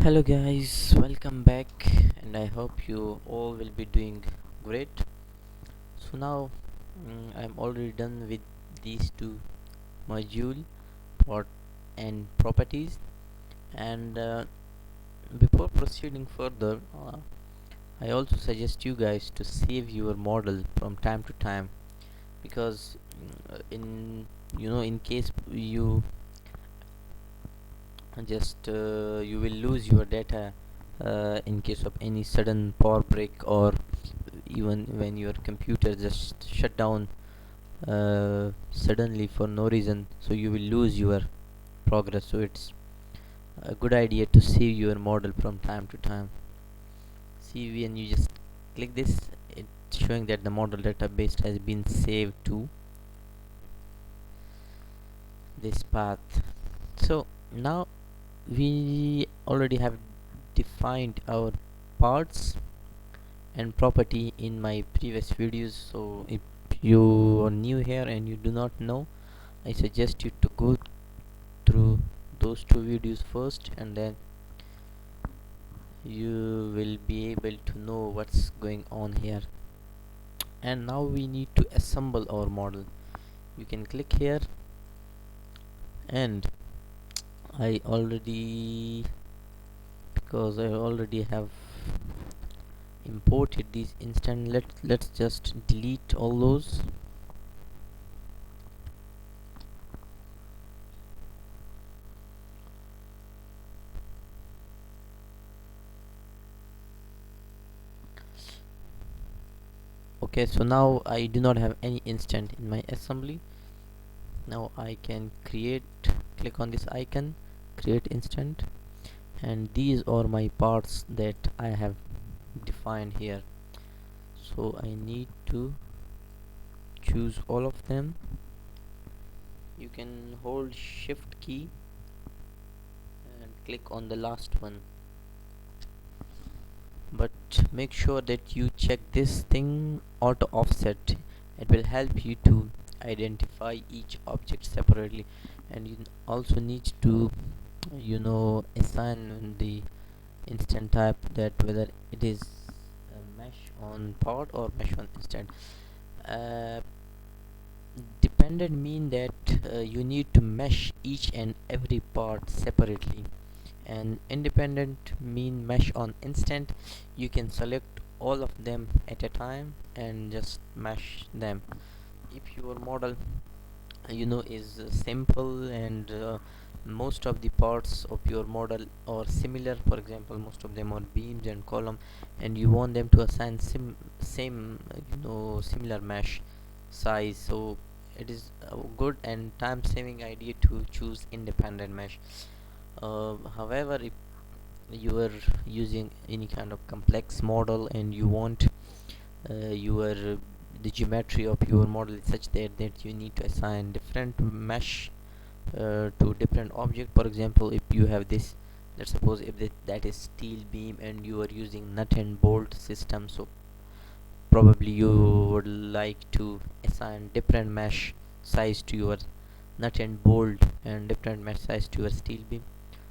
Hello guys, welcome back, and I hope you all will be doing great. So now I'm already done with these two module port and properties, and before proceeding further, I also suggest you guys to save your model from time to time because in in case you you will lose your data in case of any sudden power break, or even when your computer just shut down suddenly for no reason, so you will lose your progress. So it's a good idea to save your model from time to time. See, when you just click this, it's showing that the model database has been saved to this path. So now we already have defined our parts and property in my previous videos. So if you are new here and you do not know, I suggest you to go through those two videos first, and then you will be able to know what's going on here. And now we need to assemble our model. You can click here, and I already because I already have imported these instant. Let's just delete all those. Okay, so now I do not have any instant in my assembly. Now I can click on this icon, create instant, and these are my parts that I have defined here. So I need to choose all of them. You can hold shift key and click on the last one, but make sure that you check this thing auto offset. It will help you to identify each object separately, and you also need to assign the instant type, that whether it is a mesh on pod or mesh on instant. uh, Dependent mean that you need to mesh each and every part separately, and independent mean mesh on instant. You can select all of them at a time and just mesh them. If your model is simple, and most of the parts of your model are similar, for example most of them are beams and column, and you want them to assign same similar mesh size, so it is a good and time saving idea to choose independent mesh. However, if you are using any kind of complex model and you want your the geometry of your model is such that you need to assign different mesh to different object. For example, if you have this, let's suppose if that is steel beam and you are using nut and bolt system, so probably you would like to assign different mesh size to your nut and bolt and different mesh size to your steel beam.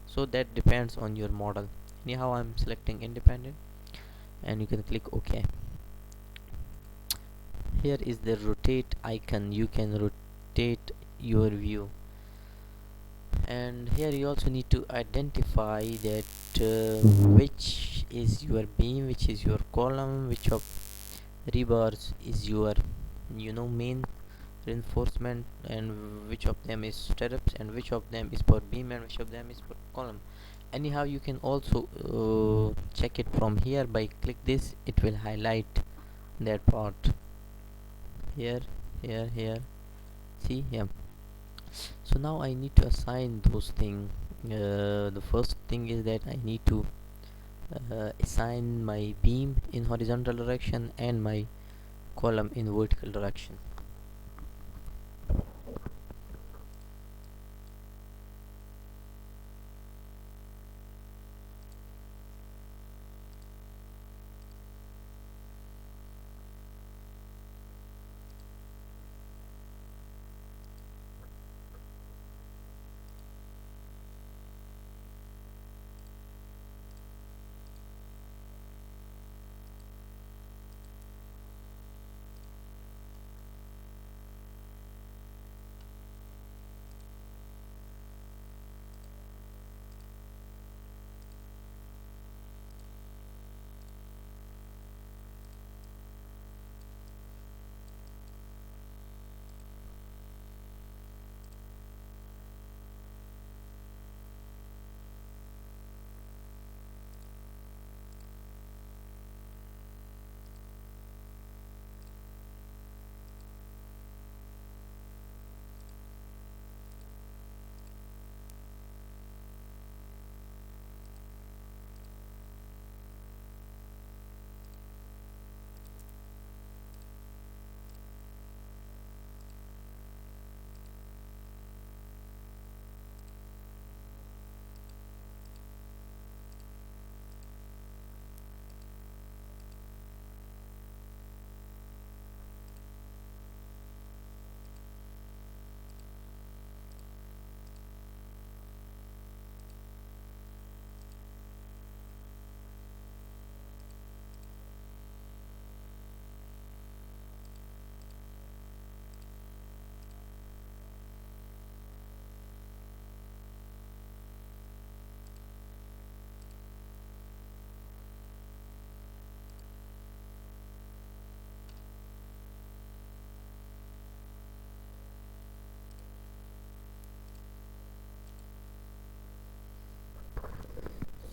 So that depends on your model. Anyhow, I'm selecting independent, and you can click OK. Here is the rotate icon. You can rotate your view, and here you also need to identify that which is your beam, which is your column, which of rebars is your main reinforcement, and which of them is stirrups, and which of them is for beam, and which of them is for column. Anyhow, you can also check it from here by click this. It will highlight that part here, here. See, yeah. So now I need to assign those things. The first thing is that I need to assign my beam in horizontal direction and my column in vertical direction.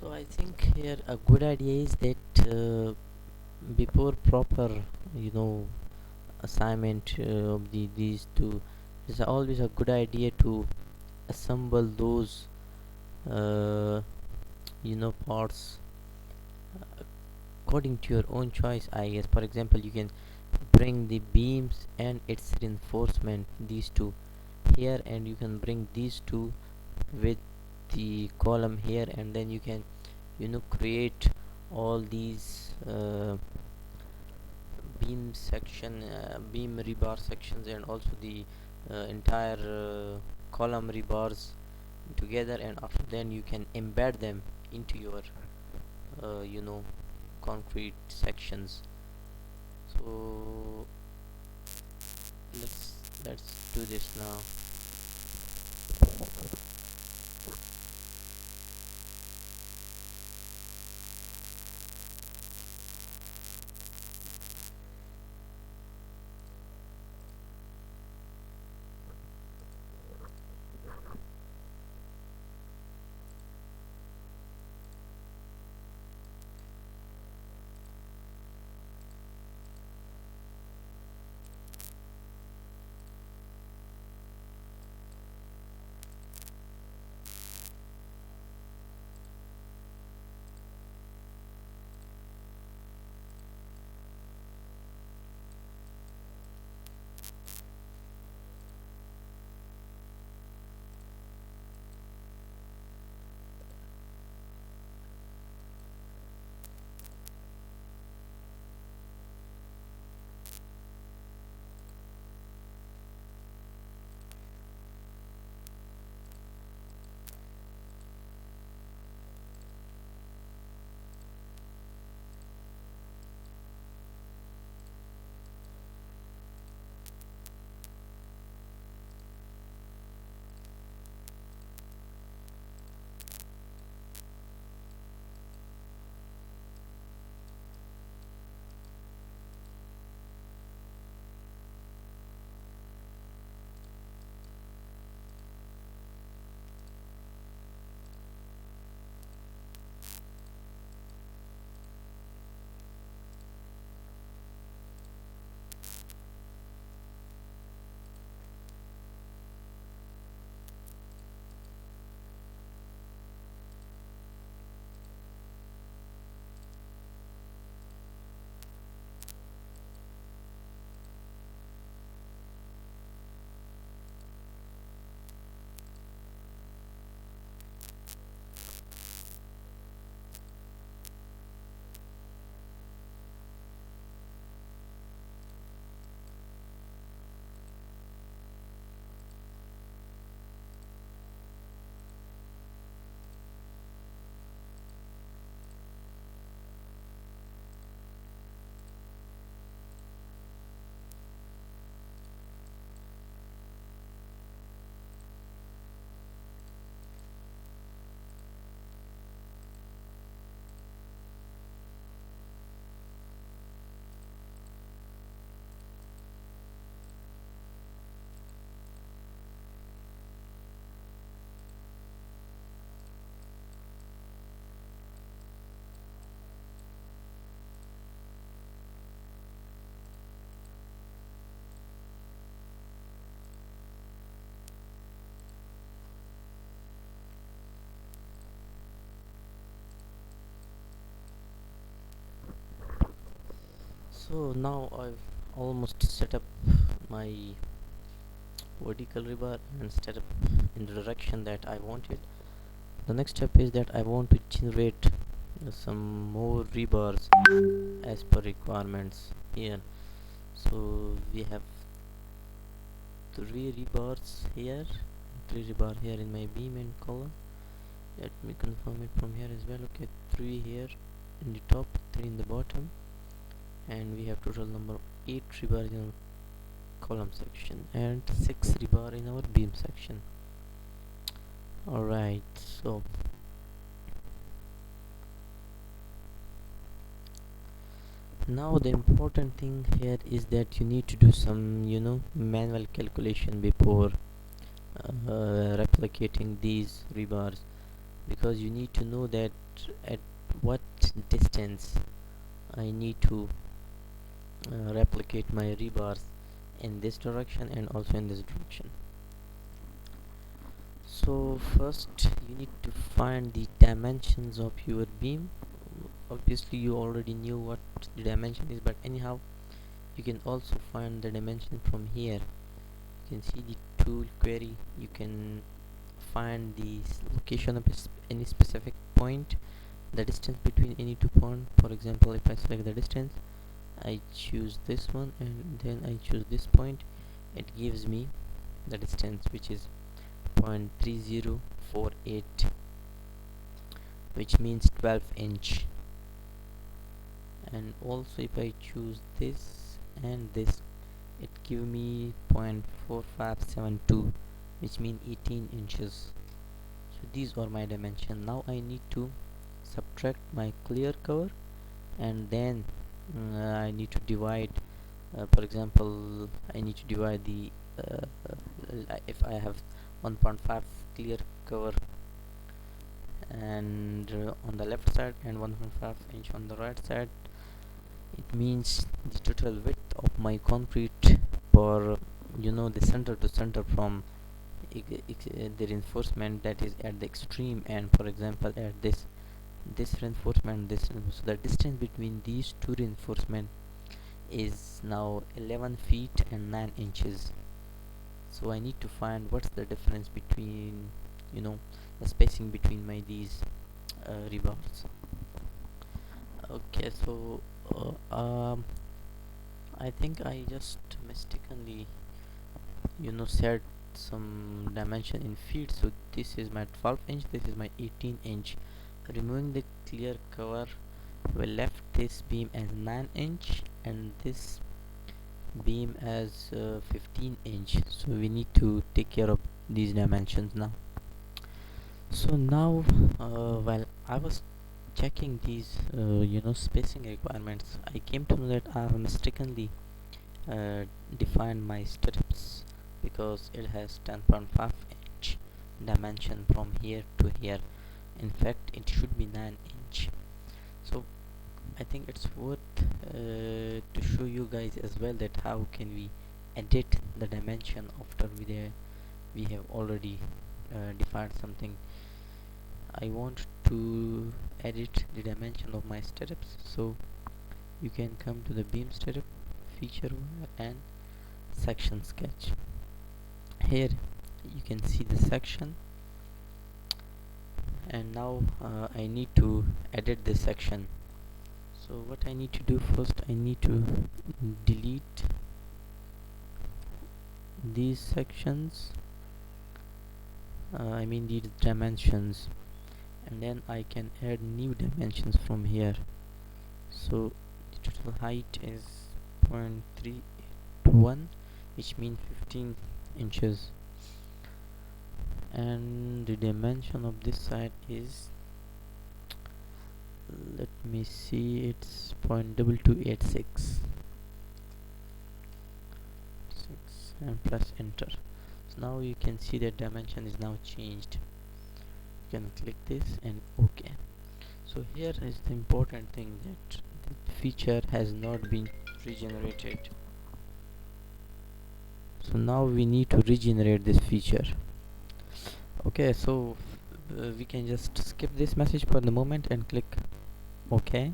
So I think here a good idea is that before proper, you know, assignment of these two, it's always a good idea to assemble those uh, parts according to your own choice, I guess. For example, you can bring the beams and its reinforcement, these two here, and you can bring these two with the column here, and then you can create all these beam rebar sections, and also the entire column rebars together, and after then you can embed them into your uh, you know concrete sections. So let's do this now. So now I've almost set up my vertical rebar and set up in the direction that I wanted. The next step is that I want to generate some more rebars as per requirements here. So we have three rebar here in my beam and column. Let me confirm it from here as well. Okay, three here in the top, three in the bottom, and we have total number of 8 rebar in our column section and 6 rebar in our beam section. Alright, so now the important thing here is that you need to do some manual calculation before replicating these rebars, because you need to know that at what distance I need to replicate my rebars in this direction and also in this direction. So first you need to find the dimensions of your beam. Obviously you already knew what the dimension is, but anyhow you can also find the dimension from here. You can see the tool query, you can find the location of any specific point, the distance between any two points. For example, if I select the distance, I choose this one and then I choose this point, it gives me the distance, which is 0.3048, which means 12 inch. And also if I choose this and this, it give me 0.4572, which means 18 inches. So these are my dimension. Now I need to subtract my clear cover, and then I need to divide, for example, I need to divide the if I have 1.5 clear cover and on the left side and 1.5 inch on the right side, it means the total width of my concrete for the center to center from the reinforcement that is at the extreme end. For example, at this reinforcement, so the distance between these two reinforcement is now 11 feet and 9 inches. So I need to find what's the difference between the spacing between my these rebars. Okay, so I think I just mistakenly set some dimension in feet. So this is my 12 inch, this is my 18 inch. Removing the clear cover, we left this beam as 9 inch and this beam as 15 inch. So we need to take care of these dimensions now. So now while I was checking these spacing requirements, I came to know that I have mistakenly defined my stirrups, because it has 10.5 inch dimension from here to here. In fact, it should be 9 inch. So I think it's worth to show you guys as well that how can we edit the dimension after we have already defined something. I want to edit the dimension of my stirrups, so you can come to the beam stirrup feature and section sketch. Here you can see the section, and now I need to edit this section. So what I need to do first, I need to delete these sections, I mean these dimensions, and then I can add new dimensions from here. So the total height is 0.381, which means 15 inches, and the dimension of this side is, let me see, it's 0.2286, and press enter. So now you can see that dimension is now changed. You can click this and OK. So here is the important thing, that the feature has not been regenerated. So now we need to regenerate this feature. Okay, so we can just skip this message for the moment and click OK.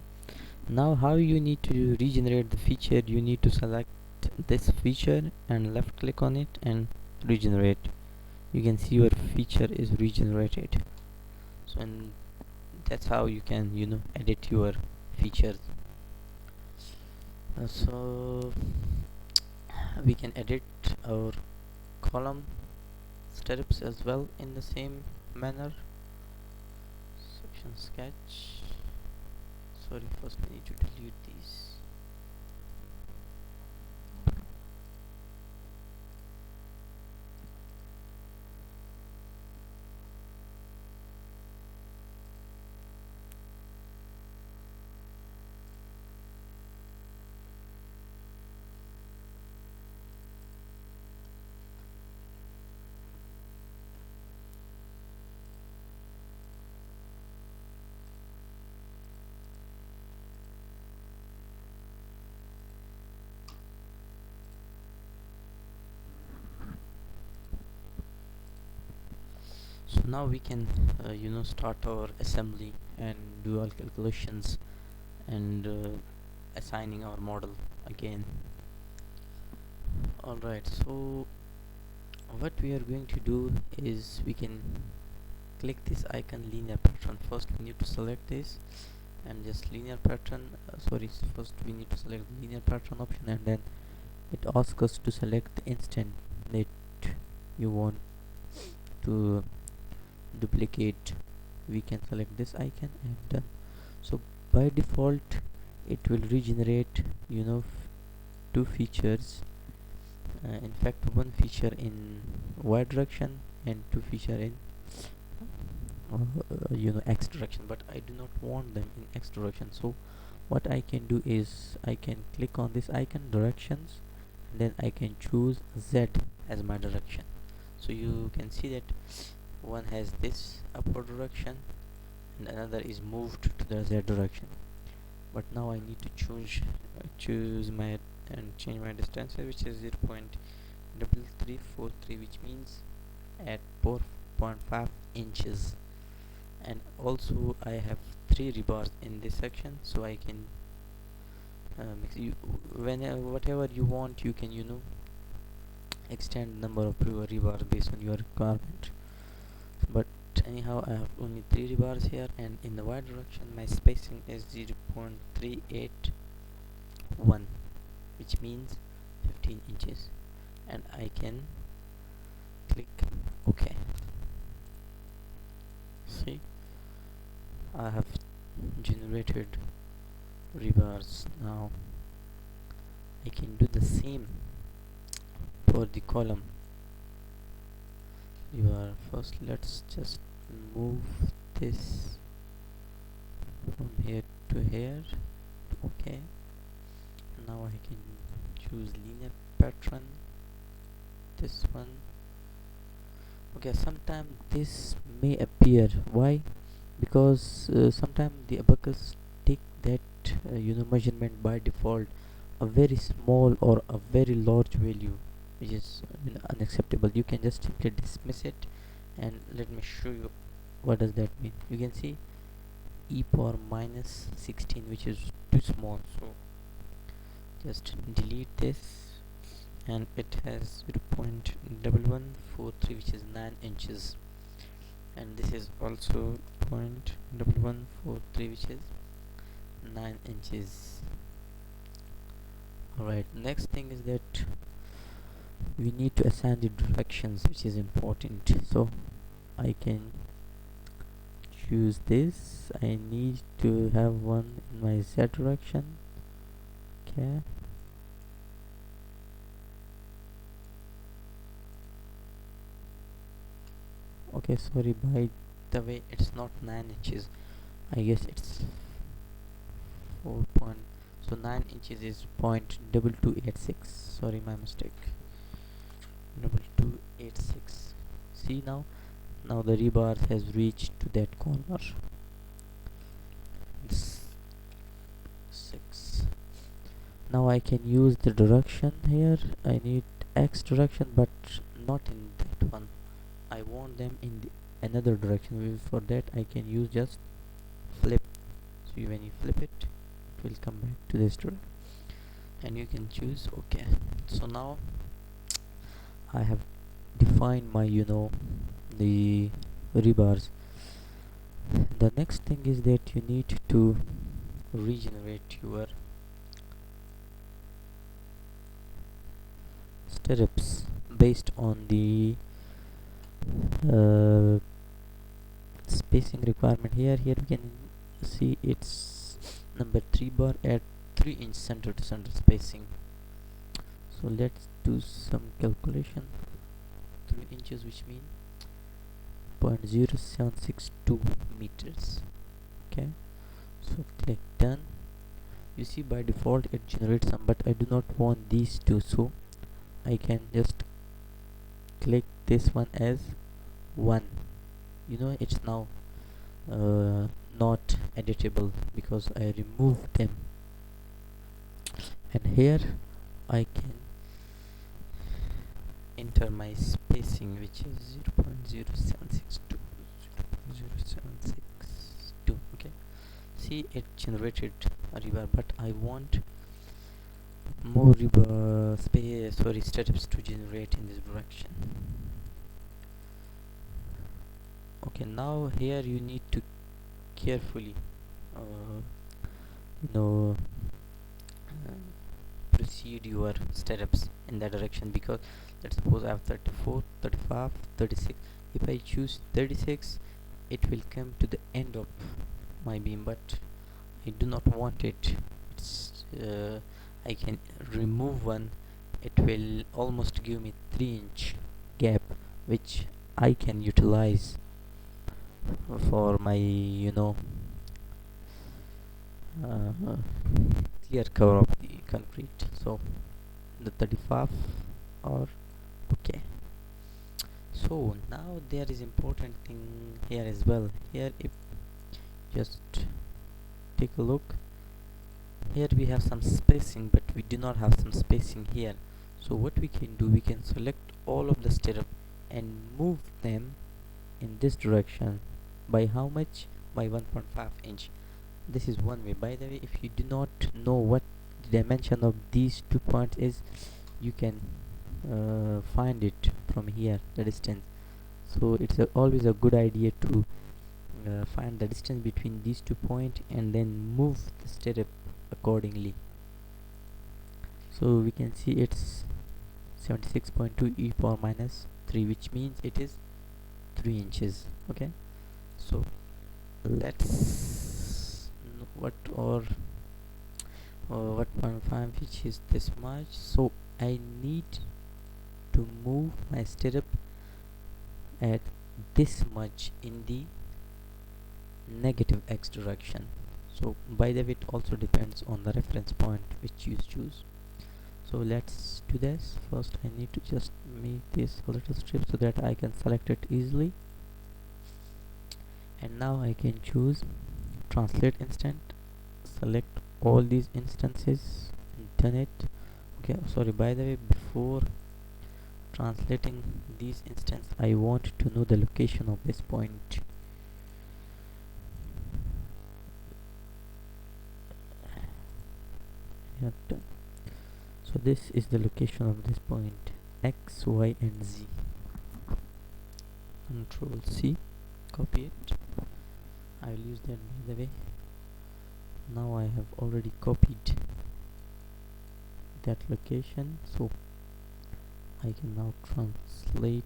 Now how you need to regenerate the feature, you need to select this feature and left click on it and regenerate. You can see your feature is regenerated. So and that's how you can edit your features. So we can edit our column stirrups as well in the same manner. Section sketch, sorry, first we need to delete these. So now we can start our assembly and do all calculations and assigning our model again. Alright, so what we are going to do is we can click this icon linear pattern. First we need to select this and just linear pattern, first we need to select the linear pattern option, and then it asks us to select the instant that you want to duplicate. We can select this icon and done. So by default it will regenerate two features, in fact one feature in y direction and two feature in x direction, but I do not want them in x direction. So what I can do is I can click on this icon directions, and then I can choose z as my direction. So you can see that one has this upward direction and another is moved to the z direction. But now I need to choose my and change my distance, which is 0.3343, which means at 4.5 inches. And also I have 3 rebars in this section, so I can mix you whatever you want. You can extend number of rebars based on your requirement, but anyhow I have only 3 rebars here, and in the y direction my spacing is 0.381, which means 15 inches, and I can click OK. See, I have generated rebars. Now I can do the same for the column rebar. First let's just move this from here to here. Okay, now I can choose linear pattern, this one. Okay, sometimes this may appear. Why? Because sometimes the ABAQUS take that measurement by default a very small or a very large value, which is unacceptable. You can just simply dismiss it, and let me show you what does that mean. You can see e power minus 16, which is too small, so just delete this, and it has 0.1143, which is 9 inches, and this is also 0.1143, which is 9 inches. Alright, next thing is that we need to assign the directions, which is important. So I can choose this. I need to have one in my z direction. Okay, okay, sorry, by the way it's not 9 inches, I guess it's 4 point, so 9 inches is 0.2286. sorry, my mistake. 2286. See, now the rebar has reached to that corner. This 6. Now I can use the direction here. I need x direction, but not in that one. I want them in the another direction. For that I can use just flip. So when you flip it, it will come back to this direction, and you can choose OK. So now I have defined my the rebars. The next thing is that you need to regenerate your stirrups based on the spacing requirement. Here we can see it's number 3 bar at 3 inch center to center spacing. So let's do some calculation. 3 inches, which means 0.0762 meters. Okay, so click done. You see by default it generates some, but I do not want these two, so I can just click this one as 1. It's now not editable because I removed them, and here I can enter my spacing, which is 0.0762 0762. Okay, see, it generated a rebar, but I want more rebar space, sorry, steps to generate in this direction. Okay, now here you need to carefully uh, you know uh, proceed your steps in that direction, because let's suppose I have 34, 35, 36. If I choose 36, it will come to the end of my beam, but I do not want it. It's I can remove one. It will almost give me 3-inch gap, which I can utilize for my uh, clear cover of the concrete. So the 35 are okay. So now there is important thing here as well. Here, if just take a look, here we have some spacing, but we do not have some spacing here. So what we can do, we can select all of the stirrup and move them in this direction. By how much? By 1.5 inch. This is one way. By the way, if you do not know what the dimension of these 2 points is, you can find it from here, the distance. So it's always a good idea to find the distance between these 2 points and then move the stirrup accordingly. So we can see it's 76.2 e power minus 3, which means it is 3 inches. Okay, so let's what or what 0.5, which is this much. So I need to move my stirrup at this much in the negative x direction. So by the way, it also depends on the reference point which you choose. So let's do this. First I need to just make this a little strip so that I can select it easily, and now I can choose translate instant, select all these instances and done it. Okay, sorry, by the way, before translating these instances, I want to know the location of this point. Yeah, done. So this is the location of this point, x, y and z. Control C, copy it. I will use that by the way. Now I have already copied that location, so I can now translate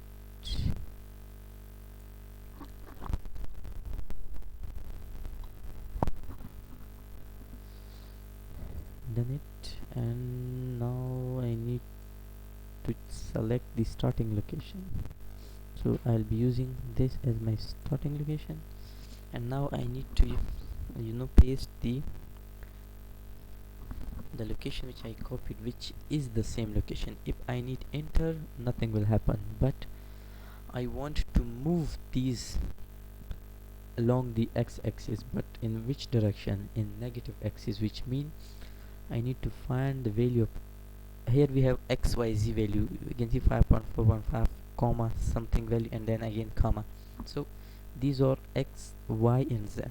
done it, and now I need to select the starting location. So I'll be using this as my starting location, and now I need to paste the location which I copied, which is the same location. If I need enter, nothing will happen, but I want to move these along the x-axis, but in which direction? In negative axis, which means I need to find the value of, here we have xyz value. You can see 5.415 comma something value, and then again comma. So these are x, y and z,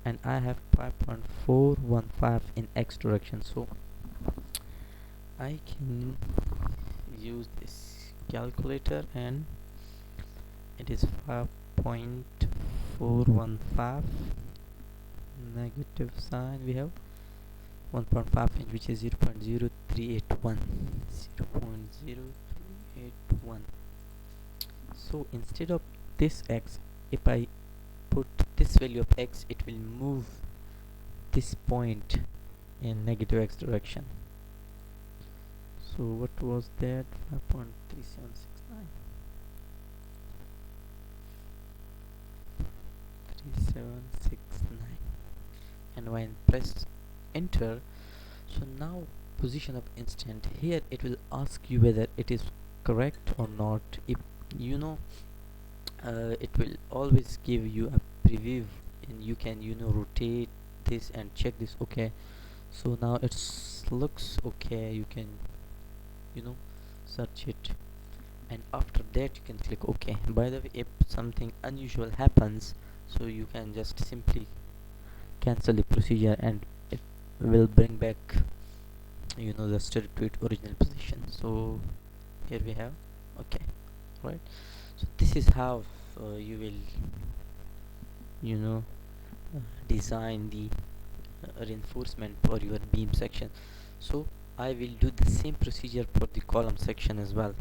and I have 5.415 in x direction. So I can use this calculator, and it is 5.415 negative sign. We have 1.5 inch, which is 0.0381. 0.0381. So instead of this x, if I put this value of x, it will move this point in negative x direction. So what was that? 5.3769. 3769. And when press enter, so now position of instant, here it will ask you whether it is correct or not. If it will always give you a preview, and you can rotate this and check this. Okay, so now it looks okay. You can search it, and after that you can click OK. By the way, if something unusual happens, So you can just simply cancel the procedure and it will bring back, the state to its original position. So here we have, okay, right. So this is how you will, you know design the reinforcement for your beam section. So I will do the same procedure for the column section as well.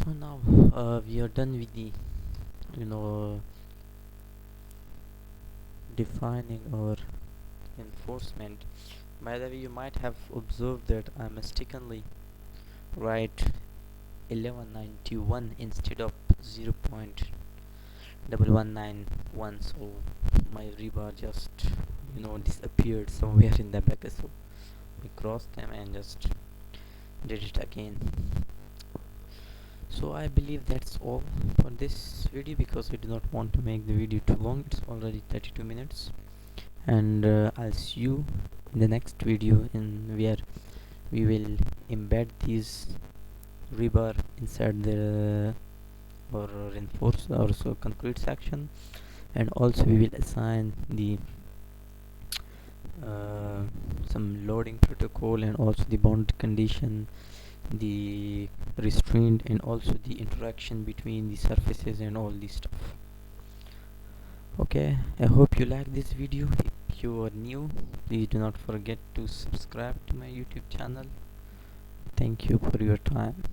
So now we are done with the you know defining or enforcement. By the way, you might have observed that I mistakenly write 1191 instead of 0.1191, so my rebar just disappeared somewhere in the back, so we crossed them and just did it again. So I believe that's all for this video, because I do not want to make the video too long. It's already 32 minutes, and I'll see you in the next video in where we will embed these rebar inside the or reinforce or so concrete section, and also we will assign the some loading protocol, and also the boundary condition, the restraint, and also the interaction between the surfaces and all this stuff. Okay, I hope you like this video. If you are new, please do not forget to subscribe to my YouTube channel. Thank you for your time.